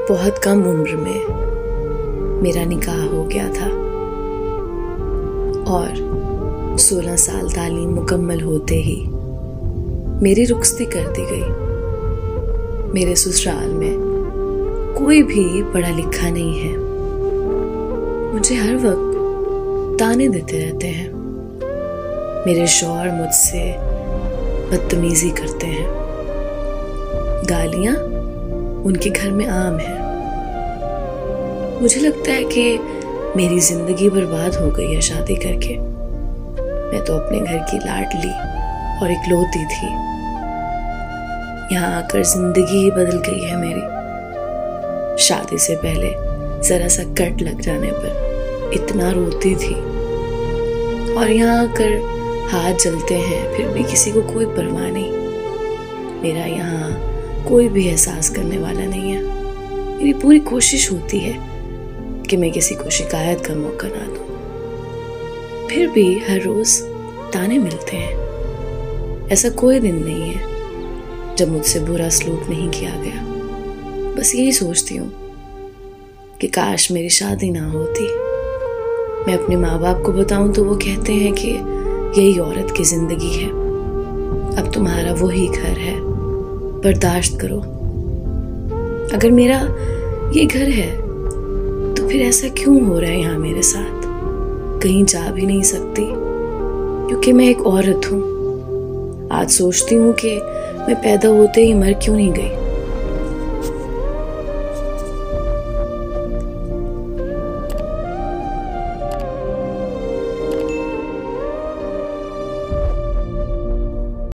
बहुत कम उम्र में मेरा निकाह हो गया था और 16 साल तालीम मुकम्मल होते ही मेरी रुखसती कर दी गई। मेरे ससुराल में कोई भी पढ़ा लिखा नहीं है। मुझे हर वक्त ताने देते रहते हैं। मेरे शौहर मुझसे बदतमीजी करते हैं। गालियां उनके घर में आम है। मुझे लगता है कि मेरी जिंदगी बर्बाद हो गई है शादी करके। मैं तो अपने घर की लाडली और इकलौती थी। यहाँ आकर जिंदगी ही बदल गई है मेरी। शादी से पहले जरा सा कट लग जाने पर इतना रोती थी और यहाँ आकर हाथ जलते हैं फिर भी किसी को कोई परवाह नहीं। मेरा यहाँ कोई भी एहसास करने वाला नहीं है। मेरी पूरी कोशिश होती है कि मैं किसी को शिकायत का मौका ना दूं, फिर भी हर रोज ताने मिलते हैं। ऐसा कोई दिन नहीं है जब मुझसे बुरा सलूक नहीं किया गया। बस यही सोचती हूँ कि काश मेरी शादी ना होती। मैं अपने माँ बाप को बताऊं तो वो कहते हैं कि यही औरत की जिंदगी है, अब तुम्हारा वही घर है, बर्दाश्त करो। अगर मेरा ये घर है तो फिर ऐसा क्यों हो रहा है यहाँ मेरे साथ? कहीं जा भी नहीं सकती क्योंकि मैं एक औरत हूँ। आज सोचती हूँ कि मैं पैदा होते ही मर क्यों नहीं गई।